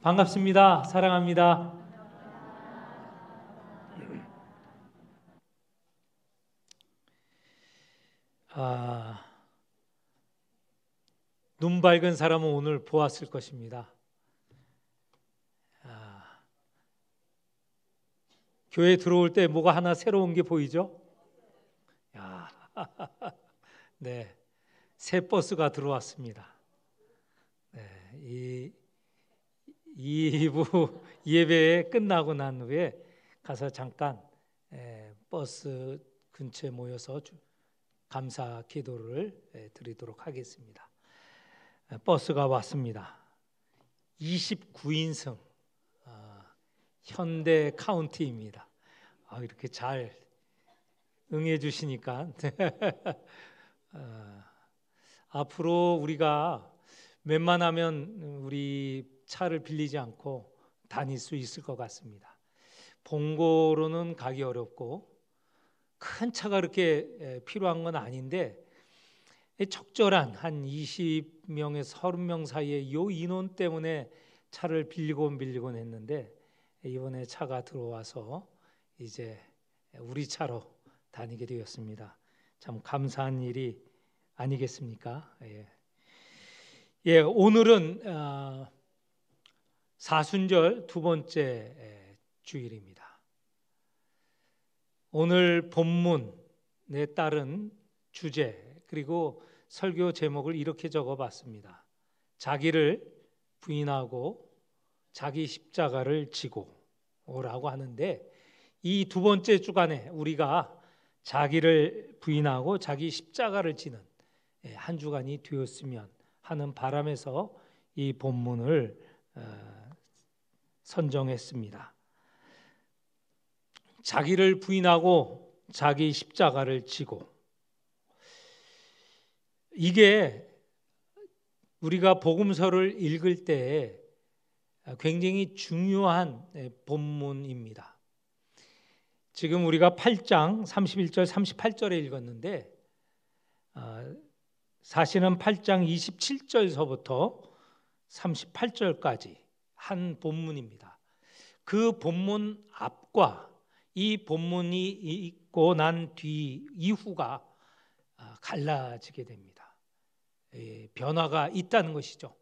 반갑습니다. 사랑합니다. 아, 눈 밝은 사람은 오늘 보았을 것입니다. 아, 교회 들어올 때 뭐가 하나 새로운 게 보이죠? 야, 네, 새 버스가 들어왔습니다. 네, 이 2부 예배 끝나고 난 후에 가서 잠깐 버스 근처에 모여서 감사 기도를 드리도록 하겠습니다. 버스가 왔습니다. 29인승 현대 카운티입니다. 이렇게 잘 응해 주시니까 앞으로 우리가 웬만하면 우리 차를 빌리지 않고 다닐 수 있을 것 같습니다. 봉고로는 가기 어렵고 큰 차가 그렇게 필요한 건 아닌데 적절한 한 20명에서 30명 사이의 이 인원 때문에 차를 빌리곤 했는데 이번에 차가 들어와서 이제 우리 차로 다니게 되었습니다. 참 감사한 일이 아니겠습니까? 오늘은 사순절 두 번째 주일입니다. 오늘 본문에 따른 주제 그리고 설교 제목을 이렇게 적어봤습니다. 자기를 부인하고 자기 십자가를 지고라고 하는데 이 두 번째 주간에 우리가 자기를 부인하고 자기 십자가를 지는 한 주간이 되었으면 하는 바람에서 이 본문을 선정했습니다. 자기를 부인하고 자기 십자가를 지고, 이게 우리가 복음서를 읽을 때 굉장히 중요한 본문입니다. 지금 우리가 8장 31절 38절에 읽었는데 사실은 8장 27절서부터 38절까지 한 본문입니다. 그 본문 앞과 이 본문이 읽고 난 뒤 이후가 갈라지게 됩니다. 변화가 있다는 것이죠.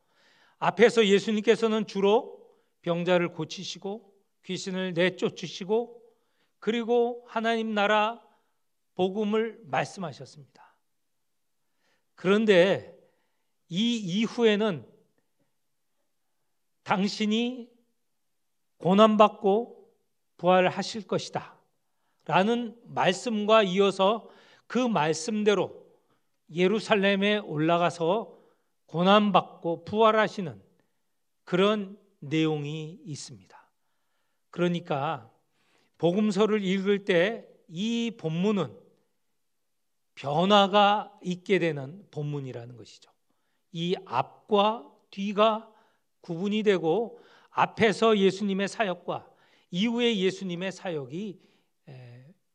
앞에서 예수님께서는 주로 병자를 고치시고 귀신을 내쫓으시고 그리고 하나님 나라 복음을 말씀하셨습니다. 그런데 이 이후에는 당신이 고난받고 부활하실 것이다 라는 말씀과 이어서 그 말씀대로 예루살렘에 올라가서 고난받고 부활하시는 그런 내용이 있습니다. 그러니까 복음서를 읽을 때 이 본문은 변화가 있게 되는 본문이라는 것이죠. 이 앞과 뒤가 구분이 되고 앞에서 예수님의 사역과 이후에 예수님의 사역이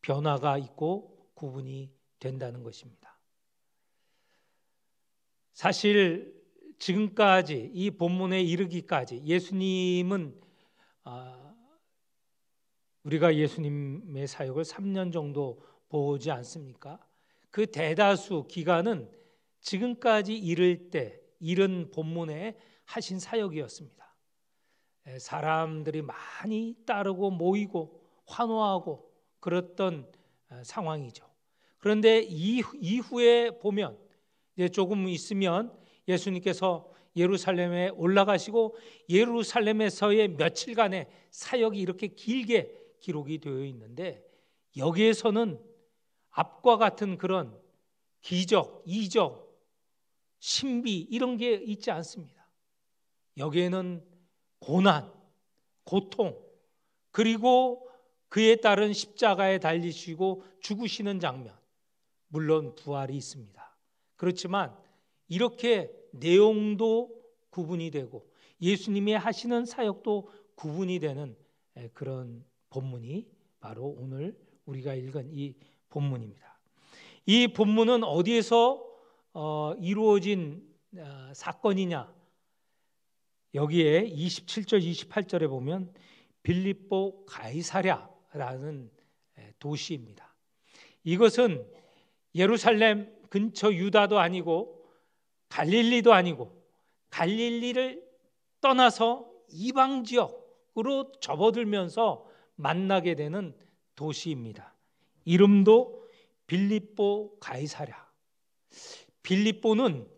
변화가 있고 구분이 된다는 것입니다. 사실 지금까지 이 본문에 이르기까지 예수님은 우리가 예수님의 사역을 3년 정도 보지 않습니까? 그 대다수 기간은 지금까지 이른 본문에 하신 사역이었습니다. 사람들이 많이 따르고 모이고 환호하고 그랬던 상황이죠. 그런데 이후에 보면 이제 조금 있으면 예수님께서 예루살렘에 올라가시고 예루살렘에서의 며칠간의 사역이 이렇게 길게 기록이 되어 있는데 여기에서는 앞과 같은 그런 기적, 이적, 신비 이런 게 있지 않습니다. 여기에는 고난, 고통 그리고 그에 따른 십자가에 달리시고 죽으시는 장면, 물론 부활이 있습니다. 그렇지만 이렇게 내용도 구분이 되고 예수님이 하시는 사역도 구분이 되는 그런 본문이 바로 오늘 우리가 읽은 이 본문입니다. 이 본문은 어디에서 이루어진 사건이냐? 여기에 27절 28절에 보면 빌립보 가이사랴라는 도시입니다. 이것은 예루살렘 근처 유다도 아니고 갈릴리도 아니고 갈릴리를 떠나서 이방 지역으로 접어들면서 만나게 되는 도시입니다. 이름도 빌립보 가이사랴. 빌립보는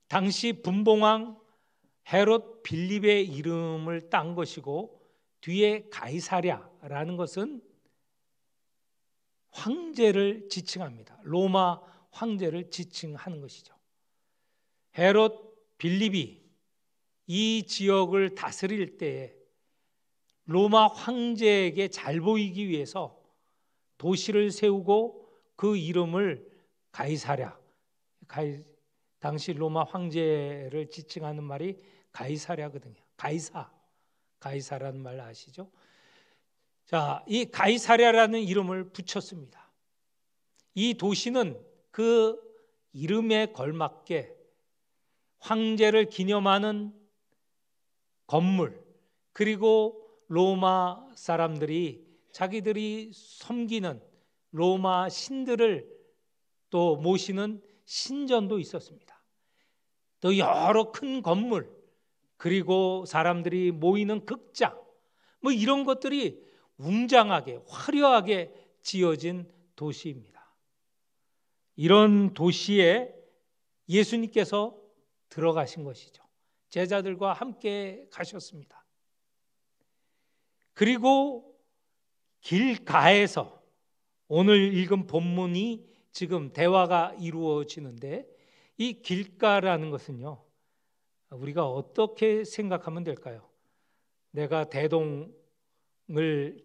당시 분봉왕 헤롯 빌립의 이름을 딴 것이고, 뒤에 가이사랴라는 것은 황제를 지칭합니다. 로마 황제를 지칭하는 것이죠. 헤롯 빌립이 이 지역을 다스릴 때에 로마 황제에게 잘 보이기 위해서 도시를 세우고 그 이름을 가이사랴, 당시 로마 황제를 지칭하는 말이 가이사랴거든요. 가이사라는 말 아시죠? 자, 이 가이사랴라는 이름을 붙였습니다. 이 도시는 그 이름에 걸맞게 황제를 기념하는 건물, 그리고 로마 사람들이 자기들이 섬기는 로마 신들을 또 모시는 신전도 있었습니다. 또 여러 큰 건물, 그리고 사람들이 모이는 극장, 뭐 이런 것들이 웅장하게 화려하게 지어진 도시입니다. 이런 도시에 예수님께서 들어가신 것이죠. 제자들과 함께 가셨습니다. 그리고 길가에서 오늘 읽은 본문이 지금 대화가 이루어지는데, 이 길가라는 것은요, 우리가 어떻게 생각하면 될까요? 내가 대동을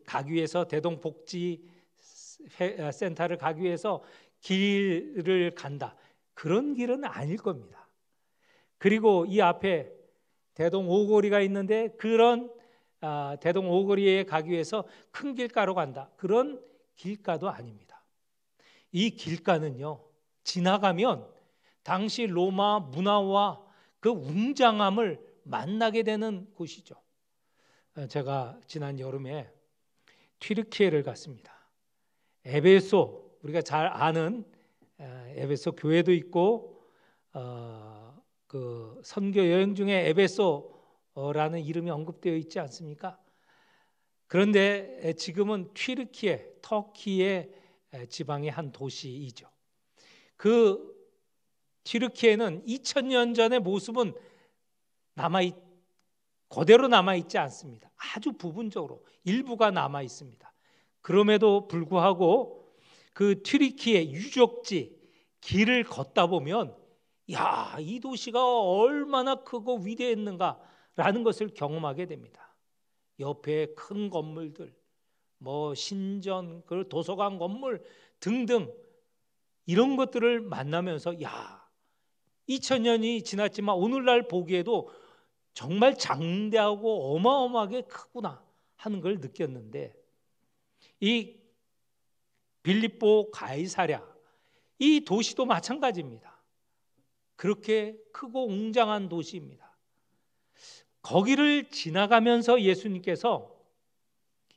가기 위해서, 대동복지센터를 가기 위해서 길을 간다, 그런 길은 아닐 겁니다. 그리고 이 앞에 대동 오거리가 있는데, 그런 대동 오거리에 가기 위해서 큰 길가로 간다, 그런 길가도 아닙니다. 이 길가는요, 지나가면 당시 로마 문화와 그 웅장함을 만나게 되는 곳이죠. 제가 지난 여름에 튀르키예를 갔습니다. 에베소, 우리가 잘 아는 에베소 교회도 있고, 그 선교 여행 중에 에베소라는 이름이 언급되어 있지 않습니까? 그런데 지금은 튀르키예, 터키의 지방의 한 도시이죠. 그 튀르키예는 2000년 전의 모습은 그대로 남아있지 않습니다. 아주 부분적으로 일부가 남아있습니다. 그럼에도 불구하고 그 튀르키예 유적지 길을 걷다 보면, 야, 이 도시가 얼마나 크고 위대했는가라는 것을 경험하게 됩니다. 옆에 큰 건물들, 뭐 신전, 그 도서관 건물 등등, 이런 것들을 만나면서, 야, 2000년이 지났지만 오늘날 보기에도 정말 장대하고 어마어마하게 크구나 하는 걸 느꼈는데, 이 빌립보 가이사랴, 이 도시도 마찬가지입니다. 그렇게 크고 웅장한 도시입니다. 거기를 지나가면서 예수님께서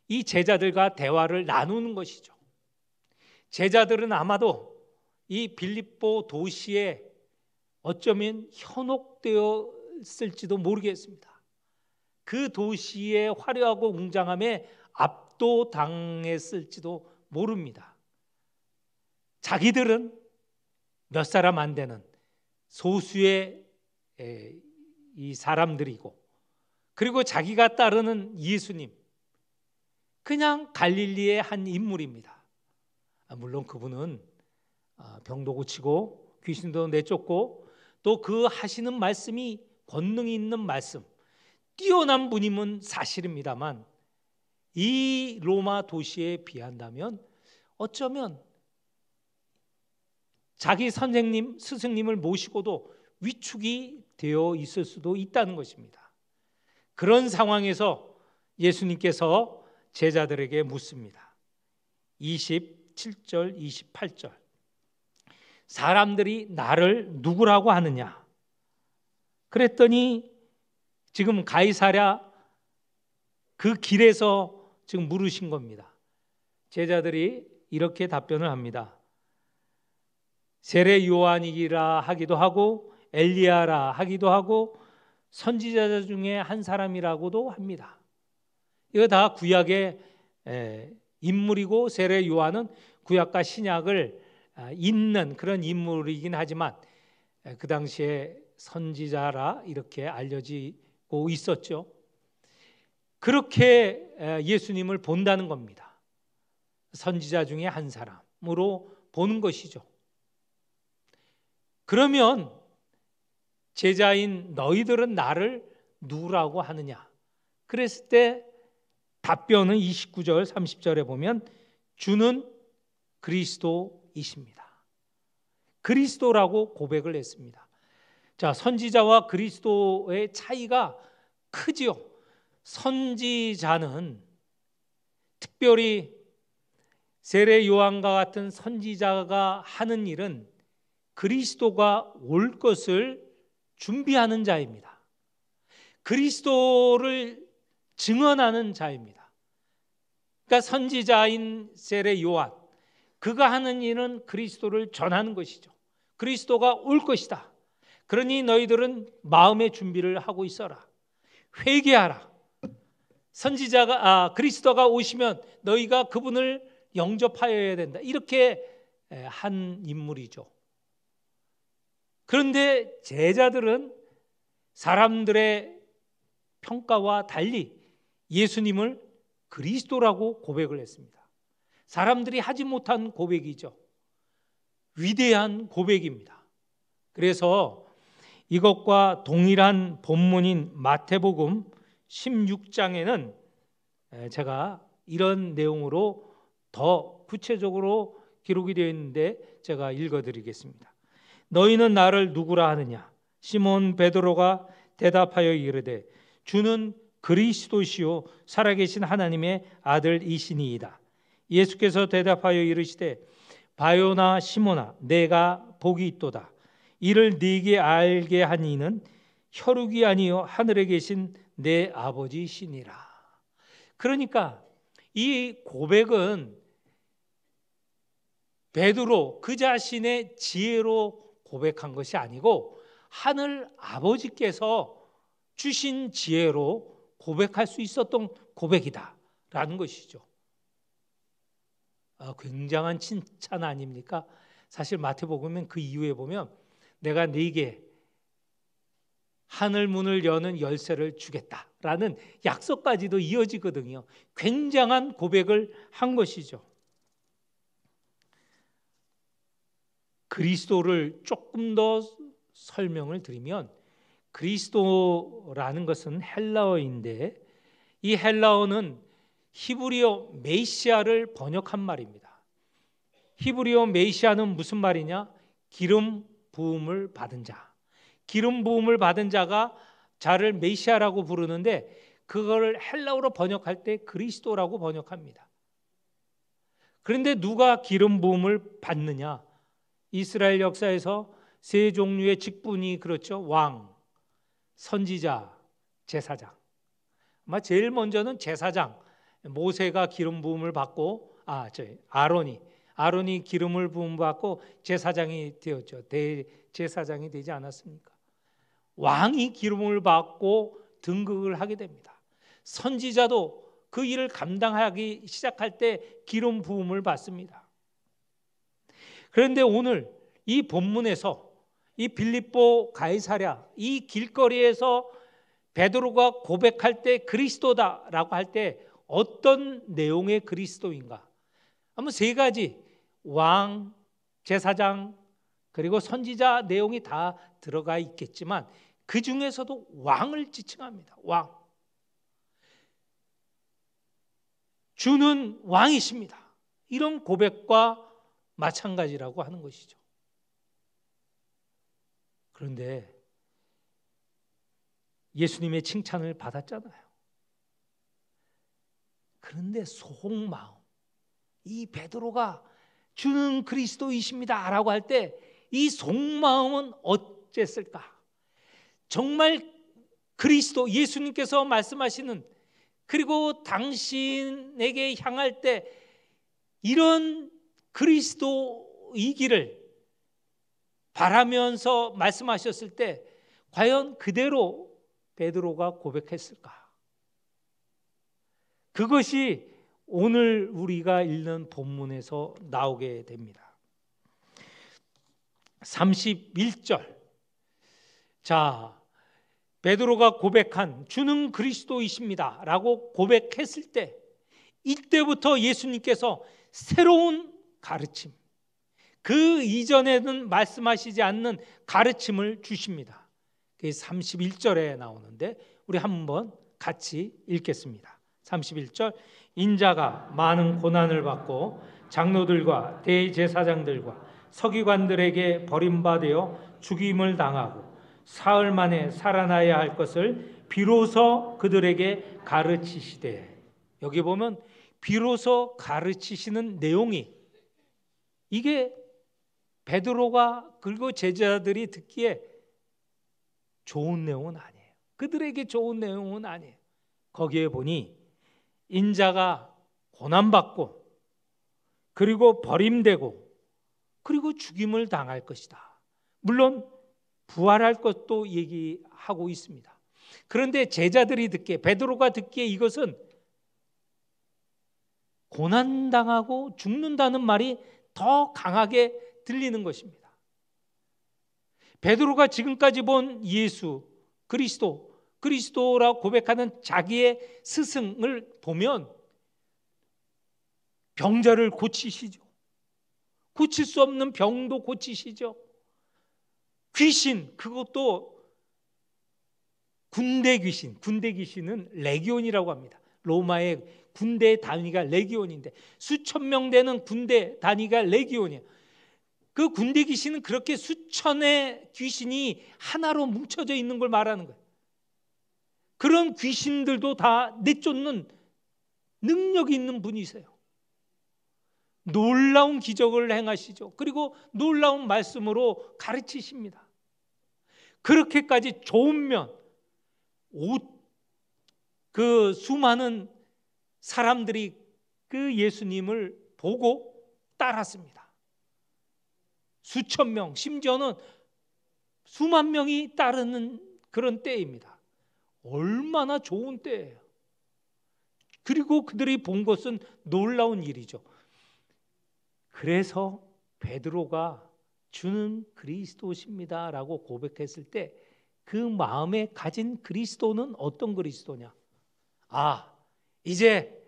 이 제자들과 대화를 나누는 것이죠. 제자들은 아마도 이 빌립보 도시에 어쩌면 현혹되었을지도 모르겠습니다. 그 도시의 화려하고 웅장함에 압도당했을지도 모릅니다. 자기들은 몇 사람 안 되는 소수의 이 사람들이고, 그리고 자기가 따르는 예수님, 그냥 갈릴리의 한 인물입니다. 물론 그분은 병도 고치고 귀신도 내쫓고, 또 그 하시는 말씀이 권능이 있는 말씀, 뛰어난 분임은 사실입니다만, 이 로마 도시에 비한다면 어쩌면 자기 선생님, 스승님을 모시고도 위축이 되어 있을 수도 있다는 것입니다. 그런 상황에서 예수님께서 제자들에게 묻습니다. 27절, 28절. 사람들이 나를 누구라고 하느냐? 그랬더니 지금 가이사랴 그 길에서 지금 물으신 겁니다. 제자들이 이렇게 답변을 합니다. 세례 요한이라 하기도 하고 엘리야라 하기도 하고 선지자 중에 한 사람이라고도 합니다. 이거 다 구약의 인물이고 세례 요한은 구약과 신약을 잇는 그런 인물이긴 하지만 그 당시에 선지자라 이렇게 알려지고 있었죠. 그렇게 예수님을 본다는 겁니다. 선지자 중에 한 사람으로 보는 것이죠. 그러면 제자인 너희들은 나를 누구라고 하느냐? 그랬을 때 답변은 29절 30절에 보면 주는 그리스도이십니다. 그리스도라고 고백을 했습니다. 자, 선지자와 그리스도의 차이가 크지요. 선지자는 특별히 세례 요한과 같은 선지자가 하는 일은 그리스도가 올 것을 준비하는 자입니다. 그리스도를 증언하는 자입니다. 그러니까 선지자인 세례 요한, 그가 하는 일은 그리스도를 전하는 것이죠. 그리스도가 올 것이다. 그러니 너희들은 마음의 준비를 하고 있어라. 회개하라. 그리스도가 오시면 너희가 그분을 영접하여야 된다. 이렇게 한 인물이죠. 그런데 제자들은 사람들의 평가와 달리 예수님을 그리스도라고 고백을 했습니다. 사람들이 하지 못한 고백이죠. 위대한 고백입니다. 그래서 이것과 동일한 본문인 마태복음 16장에는 제가 이런 내용으로 더 구체적으로 기록이 되어 있는데 제가 읽어드리겠습니다. 너희는 나를 누구라 하느냐? 시몬 베드로가 대답하여 이르되 주는 그리스도시요 살아계신 하나님의 아들이시니이다. 예수께서 대답하여 이르시되 바요나 시몬아 내가 복이 있도다. 이를 네게 알게 한 이는 혈육이 아니요 하늘에 계신 내 아버지시니라. 그러니까 이 고백은 베드로 그 자신의 지혜로 고백한 것이 아니고 하늘 아버지께서 주신 지혜로 고백할 수 있었던 고백이다라는 것이죠. 굉장한 칭찬 아닙니까? 사실 마태복음은 그 이후에 보면 내가 네게 하늘 문을 여는 열쇠를 주겠다라는 약속까지도 이어지거든요. 굉장한 고백을 한 것이죠. 그리스도를 조금 더 설명을 드리면 그리스도라는 것은 헬라어인데 이 헬라어는 히브리어 메시아를 번역한 말입니다. 히브리어 메시아는 무슨 말이냐? 기름 부음을 받은 자. 기름 부음을 받은 자가 자를 메시아라고 부르는데 그걸 헬라어로 번역할 때 그리스도라고 번역합니다. 그런데 누가 기름 부음을 받느냐? 이스라엘 역사에서 세 종류의 직분이 그렇죠. 왕, 선지자, 제사장. 아마 제일 먼저는 제사장. 모세가 기름 부음을 받고 아론이 기름을 부음 받고 제사장이 되었죠. 대제사장이 되지 않았습니까? 왕이 기름을 받고 등극을 하게 됩니다. 선지자도 그 일을 감당하기 시작할 때 기름 부음을 받습니다. 그런데 오늘 이 본문에서 이 빌립보 가이사랴 이 길거리에서 베드로가 고백할 때 그리스도다라고 할 때 어떤 내용의 그리스도인가? 아마 세 가지 왕, 제사장 그리고 선지자 내용이 다 들어가 있겠지만 그 중에서도 왕을 지칭합니다. 왕. 주는 왕이십니다. 이런 고백과 마찬가지라고 하는 것이죠. 그런데 예수님의 칭찬을 받았잖아요. 그런데 속마음, 이 베드로가 주는 그리스도이십니다 라고 할 때 이 속마음은 어땠을까? 정말 그리스도 예수님께서 말씀하시는, 그리고 당신에게 향할 때 이런 그리스도이기를 바라면서 말씀하셨을 때 과연 그대로 베드로가 고백했을까? 그것이 오늘 우리가 읽는 본문에서 나오게 됩니다. 31절. 자, 베드로가 고백한 주는 그리스도이십니다 라고 고백했을 때, 이때부터 예수님께서 새로운 가르침, 그 이전에는 말씀하시지 않는 가르침을 주십니다. 그게 31절에 나오는데 우리 한번 같이 읽겠습니다. 31절. 인자가 많은 고난을 받고 장로들과 대제사장들과 서기관들에게 버림받아 죽임을 당하고 사흘 만에 살아나야 할 것을 비로소 그들에게 가르치시되, 여기 보면 비로소 가르치시는 내용이, 이게 베드로가 그리고 제자들이 듣기에 좋은 내용은 아니에요. 그들에게 좋은 내용은 아니에요. 거기에 보니 인자가 고난받고 그리고 버림되고 그리고 죽임을 당할 것이다. 물론 부활할 것도 얘기하고 있습니다. 그런데 제자들이 듣기에, 베드로가 듣기에 이것은 고난당하고 죽는다는 말이 더 강하게 들리는 것입니다. 베드로가 지금까지 본 예수 그리스도라고 고백하는 자기의 스승을 보면 병자를 고치시죠. 고칠 수 없는 병도 고치시죠. 귀신, 그것도 군대 귀신은 레기온이라고 합니다. 로마의 군대 단위가 레기온인데 수천 명 되는 군대 단위가 레기온이에요. 그 군대 귀신은 그렇게 수천의 귀신이 하나로 뭉쳐져 있는 걸 말하는 거예요. 그런 귀신들도 다 내쫓는 능력이 있는 분이세요. 놀라운 기적을 행하시죠. 그리고 놀라운 말씀으로 가르치십니다. 그렇게까지 좋으면 그 수많은 사람들이 그 예수님을 보고 따랐습니다. 수천 명, 심지어는 수만 명이 따르는 그런 때입니다. 얼마나 좋은 때예요. 그리고 그들이 본 것은 놀라운 일이죠. 그래서 베드로가 주는 그리스도십니다 라고 고백했을 때 그 마음에 가진 그리스도는 어떤 그리스도냐? 아, 이제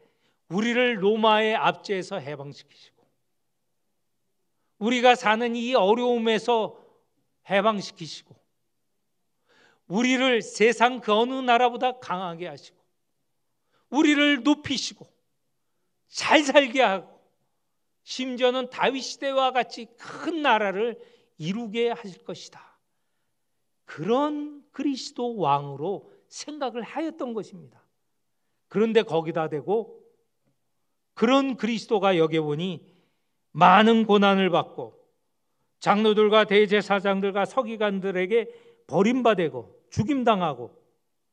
우리를 로마의 압제에서 해방시키시고 우리가 사는 이 어려움에서 해방시키시고 우리를 세상 그 어느 나라보다 강하게 하시고 우리를 높이시고 잘 살게 하고 심지어는 다윗 시대와 같이 큰 나라를 이루게 하실 것이다. 그런 그리스도 왕으로 생각을 하였던 것입니다. 그런데 거기다 대고 그런 그리스도가 여기 보니 많은 고난을 받고 장로들과 대제사장들과 서기관들에게 버림받고 죽임당하고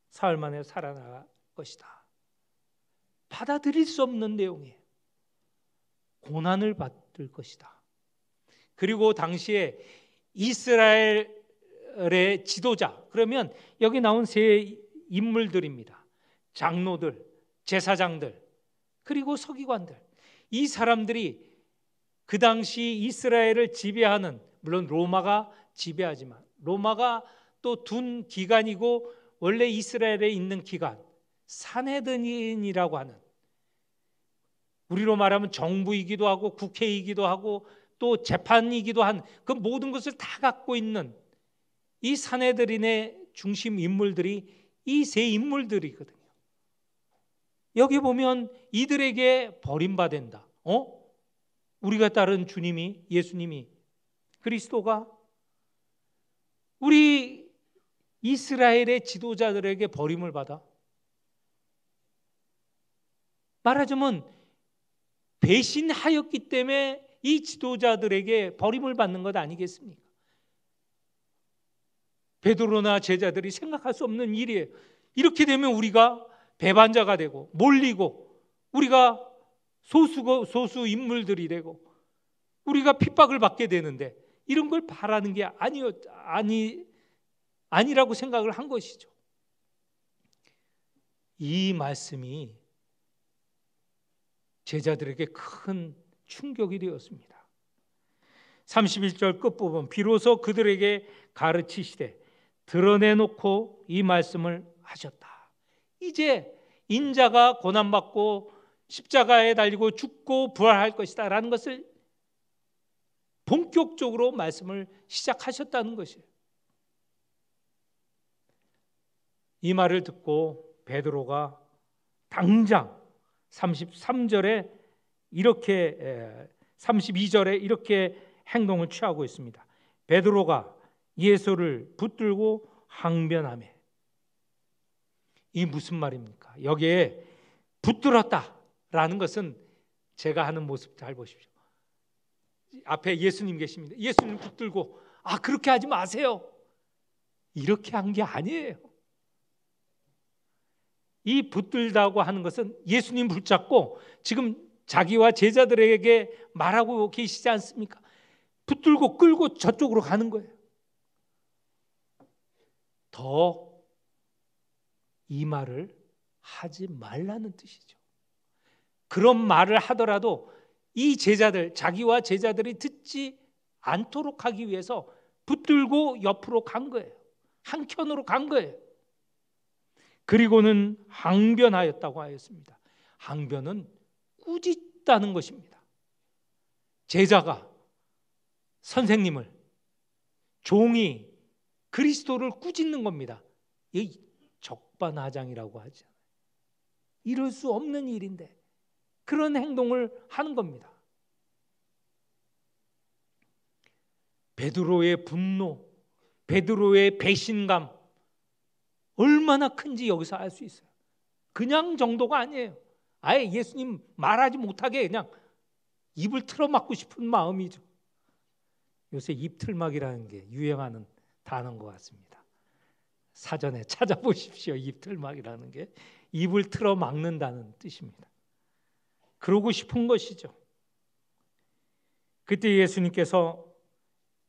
사흘 만에 살아날 것이다. 받아들일 수 없는 내용이에요. 고난을 받을 것이다. 그리고 당시에 이스라엘의 지도자, 그러면 여기 나온 세 인물들입니다. 장로들, 제사장들, 그리고 서기관들. 이 사람들이 그 당시 이스라엘을 지배하는, 물론 로마가 지배하지만 로마가 또 둔 기관이고 원래 이스라엘에 있는 기관 산헤드린이라고 하는, 우리로 말하면 정부이기도 하고 국회이기도 하고 또 재판이기도 한 그 모든 것을 다 갖고 있는 이 산헤드린의 중심 인물들이 이 세 인물들이거든요. 여기 보면 이들에게 버림받는다. 우리가 따른 주님이, 예수님이, 그리스도가 우리 이스라엘의 지도자들에게 버림을 받아, 말하자면 배신하였기 때문에 이 지도자들에게 버림을 받는 것 아니겠습니까? 베드로나 제자들이 생각할 수 없는 일이에요. 이렇게 되면 우리가 배반자가 되고 몰리고 우리가 소수 인물들이 되고 우리가 핍박을 받게 되는데 이런 걸 바라는 게 아니라고 생각을 한 것이죠. 이 말씀이 제자들에게 큰 충격이 되었습니다. 31절 끝부분, 비로소 그들에게 가르치시되 드러내놓고 이 말씀을 하셨다. 이제 인자가 고난받고 십자가에 달리고 죽고 부활할 것이다 라는 것을 본격적으로 말씀을 시작하셨다는 것이에요. 이 말을 듣고 베드로가 당장 33절에 이렇게 32절에 이렇게 행동을 취하고 있습니다. 베드로가 예수를 붙들고 항변하며. 이 무슨 말입니까? 여기에 붙들었다라는 것은 제가 하는 모습 잘 보십시오. 앞에 예수님 계십니다. 예수님 붙들고 그렇게 하지 마세요. 이렇게 한 게 아니에요. 이 붙들다고 하는 것은 예수님 붙잡고 지금 자기와 제자들에게 말하고 계시지 않습니까? 붙들고 끌고 저쪽으로 가는 거예요. 더 이 말을 하지 말라는 뜻이죠. 그런 말을 하더라도 이 제자들, 자기와 제자들이 듣지 않도록 하기 위해서 붙들고 옆으로 간 거예요. 한켠으로 간 거예요. 그리고는 항변하였다고 하였습니다. 항변은 꾸짖다는 것입니다. 제자가 선생님을, 종이 그리스도를 꾸짖는 겁니다. 이 적반하장이라고 하잖아요. 이럴 수 없는 일인데 그런 행동을 하는 겁니다. 베드로의 분노, 베드로의 배신감 얼마나 큰지 여기서 알 수 있어요. 그냥 정도가 아니에요. 아예 예수님 말하지 못하게 그냥 입을 틀어막고 싶은 마음이죠. 요새 입틀막이라는 게 유행하는 단어인 것 같습니다. 사전에 찾아보십시오. 입틀막이라는 게 입을 틀어막는다는 뜻입니다. 그러고 싶은 것이죠. 그때 예수님께서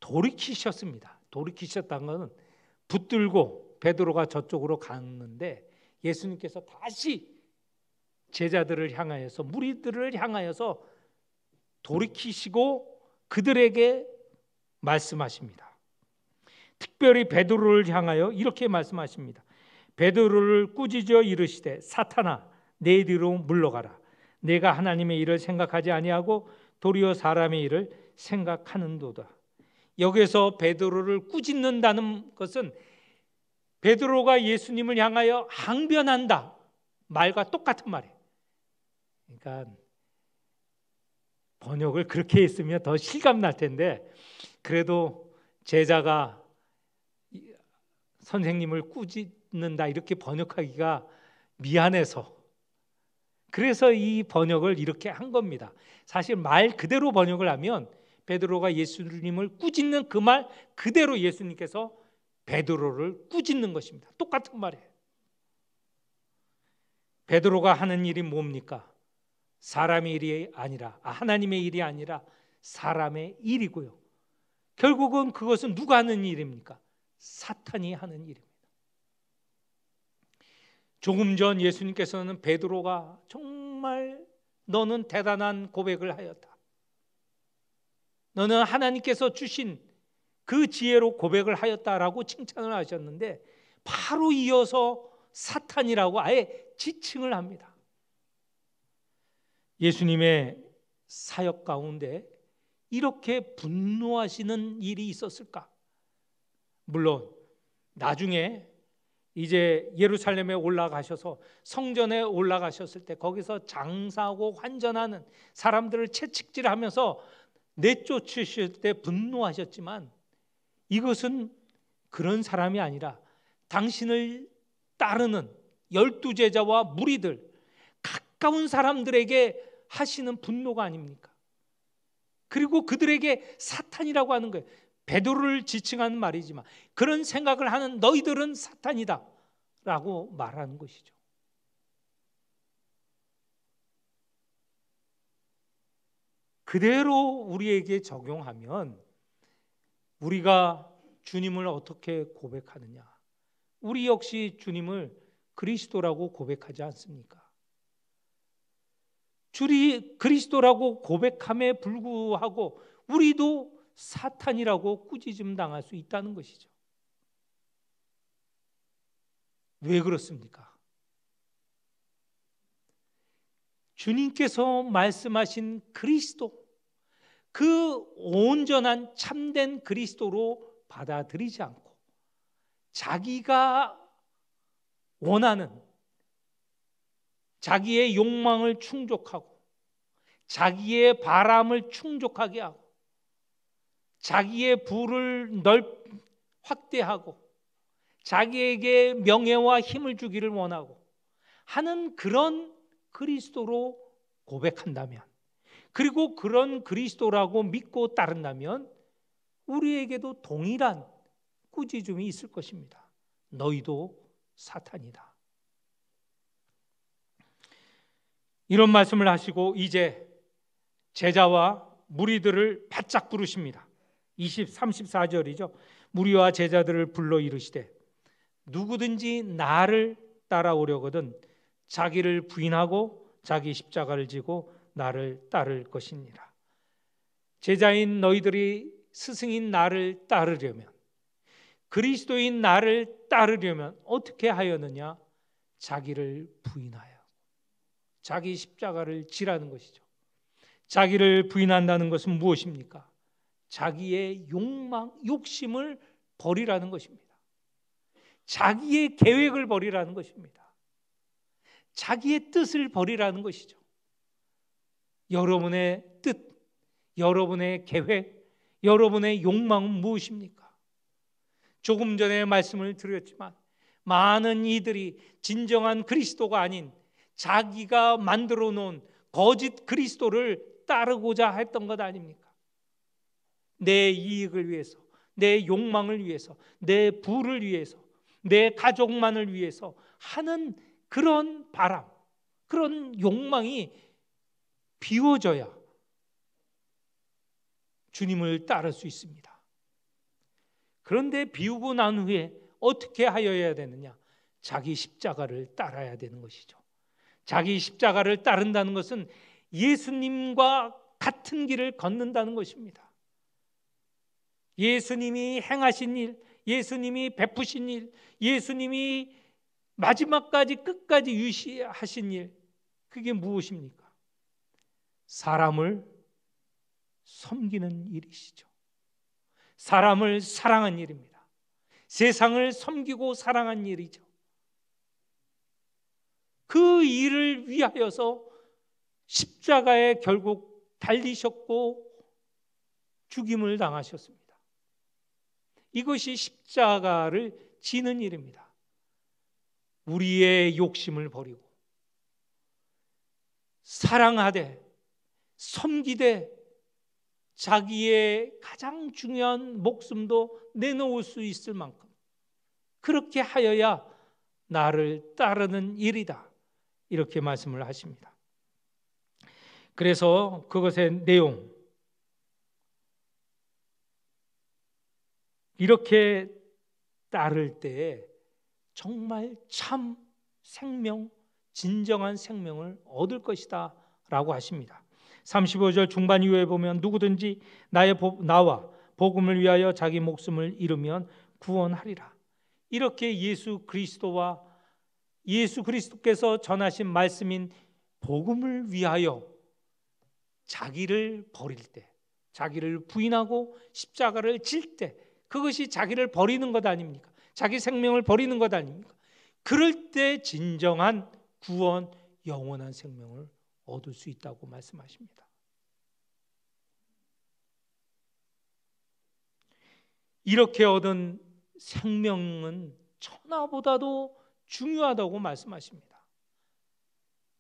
돌이키셨습니다. 돌이키셨다는 것은 붙들고 베드로가 저쪽으로 갔는데 예수님께서 다시 제자들을 향하여서, 무리들을 향하여서 돌이키시고 그들에게 말씀하십니다. 특별히 베드로를 향하여 이렇게 말씀하십니다. 베드로를 꾸짖어 이르시되 사탄아 내 뒤로 물러가라. 내가 하나님의 일을 생각하지 아니하고 도리어 사람의 일을 생각하는도다. 여기서 베드로를 꾸짖는다는 것은 베드로가 예수님을 향하여 항변한다 말과 똑같은 말이에요. 그러니까 번역을 그렇게 했으면 더 실감 날 텐데 그래도 제자가 선생님을 꾸짖는다 이렇게 번역하기가 미안해서 그래서 이 번역을 이렇게 한 겁니다. 사실 말 그대로 번역을 하면 베드로가 예수님을 꾸짖는 그 말 그대로 예수님께서 베드로를 꾸짖는 것입니다. 똑같은 말이에요. 베드로가 하는 일이 뭡니까? 사람의 일이 아니라 하나님의 일이 아니라 사람의 일이고요. 결국은 그것은 누가 하는 일입니까? 사탄이 하는 일입니다. 조금 전 예수님께서는 베드로가 정말 너는 대단한 고백을 하였다. 너는 하나님께서 주신 그 지혜로 고백을 하였다라고 칭찬을 하셨는데 바로 이어서 사탄이라고 아예 지칭을 합니다. 예수님의 사역 가운데 이렇게 분노하시는 일이 있었을까? 물론 나중에 이제 예루살렘에 올라가셔서 성전에 올라가셨을 때 거기서 장사하고 환전하는 사람들을 채찍질하면서 내쫓으실 때 분노하셨지만 이것은 그런 사람이 아니라 당신을 따르는 12제자와 무리들 가까운 사람들에게 하시는 분노가 아닙니까? 그리고 그들에게 사탄이라고 하는 거예요. 베드로를 지칭하는 말이지만 그런 생각을 하는 너희들은 사탄이다 라고 말하는 것이죠. 그대로 우리에게 적용하면 우리가 주님을 어떻게 고백하느냐? 우리 역시 주님을 그리스도라고 고백하지 않습니까? 주리 그리스도라고 고백함에 불구하고 우리도 사탄이라고 꾸짖음 당할 수 있다는 것이죠. 왜 그렇습니까? 주님께서 말씀하신 그리스도, 그 온전한 참된 그리스도로 받아들이지 않고 자기가 원하는 자기의 욕망을 충족하고 자기의 바람을 충족하게 하고 자기의 부를 확대하고 자기에게 명예와 힘을 주기를 원하고 하는 그런 그리스도로 고백한다면, 그리고 그런 그리스도라고 믿고 따른다면 우리에게도 동일한 꾸짖음이 있을 것입니다. 너희도 사탄이다. 이런 말씀을 하시고 이제 제자와 무리들을 바짝 부르십니다. 34절이죠. 무리와 제자들을 불러 이르시되 누구든지 나를 따라오려거든 자기를 부인하고 자기 십자가를 지고 나를 따를 것이니라. 제자인 너희들이 스승인 나를 따르려면, 그리스도인 나를 따르려면 어떻게 하였느냐? 자기를 부인하여 자기 십자가를 지라는 것이죠. 자기를 부인한다는 것은 무엇입니까? 자기의 욕망, 욕심을 버리라는 것입니다. 자기의 계획을 버리라는 것입니다. 자기의 뜻을 버리라는 것이죠. 여러분의 뜻, 여러분의 계획, 여러분의 욕망은 무엇입니까? 조금 전에 말씀을 드렸지만 많은 이들이 진정한 그리스도가 아닌 자기가 만들어 놓은 거짓 그리스도를 따르고자 했던 것 아닙니까? 내 이익을 위해서, 내 욕망을 위해서, 내 부를 위해서, 내 가족만을 위해서 하는 그런 바람, 그런 욕망이 비워져야 주님을 따를 수 있습니다. 그런데 비우고 난 후에 어떻게 하여야 되느냐? 자기 십자가를 따라야 되는 것이죠. 자기 십자가를 따른다는 것은 예수님과 같은 길을 걷는다는 것입니다. 예수님이 행하신 일, 예수님이 베푸신 일, 예수님이 마지막까지 끝까지 유지하신 일, 그게 무엇입니까? 사람을 섬기는 일이시죠. 사람을 사랑한 일입니다. 세상을 섬기고 사랑한 일이죠. 그 일을 위하여서 십자가에 결국 달리셨고 죽임을 당하셨습니다. 이것이 십자가를 지는 일입니다. 우리의 욕심을 버리고 사랑하되 섬기되 자기의 가장 중요한 목숨도 내놓을 수 있을 만큼 그렇게 하여야 나를 따르는 일이다, 이렇게 말씀을 하십니다. 그래서 그것의 내용, 이렇게 따를 때 정말 참 생명, 진정한 생명을 얻을 것이다 라고 하십니다. 35절 중반 이후에 보면 누구든지 나와 복음을 위하여 자기 목숨을 잃으면 구원하리라. 이렇게 예수 그리스도께서 전하신 말씀인 복음을 위하여 자기를 버릴 때, 자기를 부인하고 십자가를 질 때, 그것이 자기를 버리는 것 아닙니까? 자기 생명을 버리는 것 아닙니까? 그럴 때 진정한 구원, 영원한 생명을 얻을 수 있다고 말씀하십니다. 이렇게 얻은 생명은 천하보다도 중요하다고 말씀하십니다.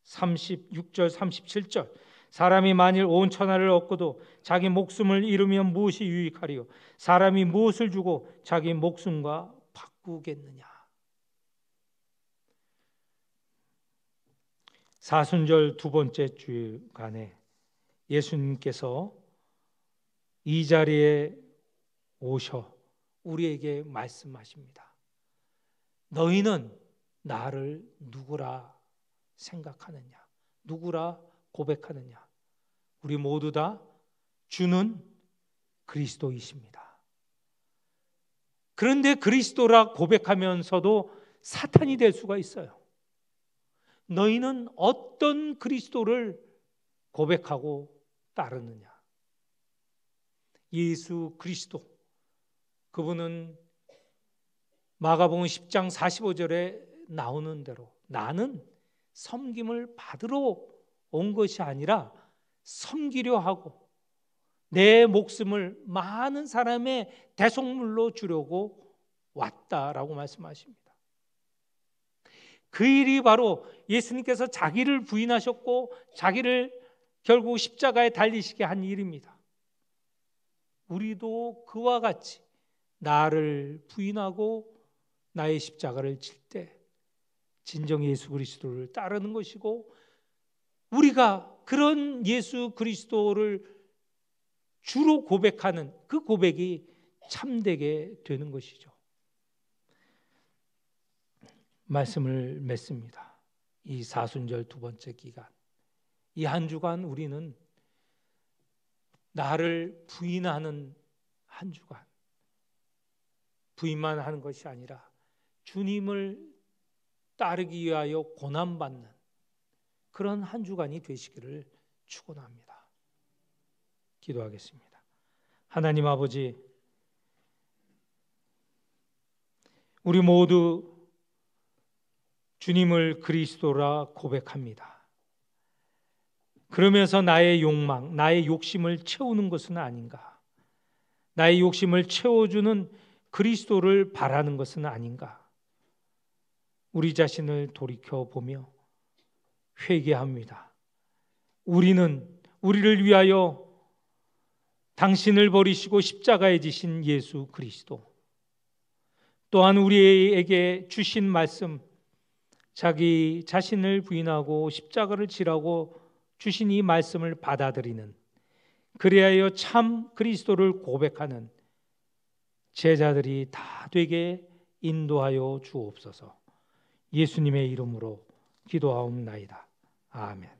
36절, 37절 사람이 만일 온 천하를 얻고도 자기 목숨을 잃으면 무엇이 유익하리요? 사람이 무엇을 주고 자기 목숨과 바꾸겠느냐? 사순절 두 번째 주간에 예수님께서 이 자리에 오셔 우리에게 말씀하십니다. 너희는 나를 누구라 생각하느냐? 누구라 고백하느냐? 우리 모두 다 주는 그리스도이십니다. 그런데 그리스도라 고백하면서도 사탄이 될 수가 있어요. 너희는 어떤 그리스도를 고백하고 따르느냐? 예수 그리스도, 그분은 마가복음 10장 45절에 나오는 대로 나는 섬김을 받으러 온 것이 아니라 섬기려 하고 내 목숨을 많은 사람의 대속물로 주려고 왔다라고 말씀하십니다. 그 일이 바로 예수님께서 자기를 부인하셨고 자기를 결국 십자가에 달리시게 한 일입니다. 우리도 그와 같이 나를 부인하고 나의 십자가를 질 때 진정 예수 그리스도를 따르는 것이고, 우리가 그런 예수 그리스도를 주로 고백하는 그 고백이 참되게 되는 것이죠. 말씀을 맺습니다. 이 사순절 두 번째 기간, 이 한 주간 우리는 나를 부인하는 한 주간, 부인만 하는 것이 아니라 주님을 따르기 위하여 고난받는 그런 한 주간이 되시기를 축원합니다. 기도하겠습니다. 하나님 아버지, 우리 모두 주님을 그리스도라 고백합니다. 그러면서 나의 욕망, 나의 욕심을 채우는 것은 아닌가? 나의 욕심을 채워주는 그리스도를 바라는 것은 아닌가? 우리 자신을 돌이켜보며 회개합니다. 우리를 위하여 당신을 버리시고 십자가에 지신 예수 그리스도, 또한 우리에게 주신 말씀, 자기 자신을 부인하고 십자가를 지라고 주신 이 말씀을 받아들이는, 그리하여 참 그리스도를 고백하는 제자들이 다 되게 인도하여 주옵소서. 예수님의 이름으로 기도하옵나이다. 아멘.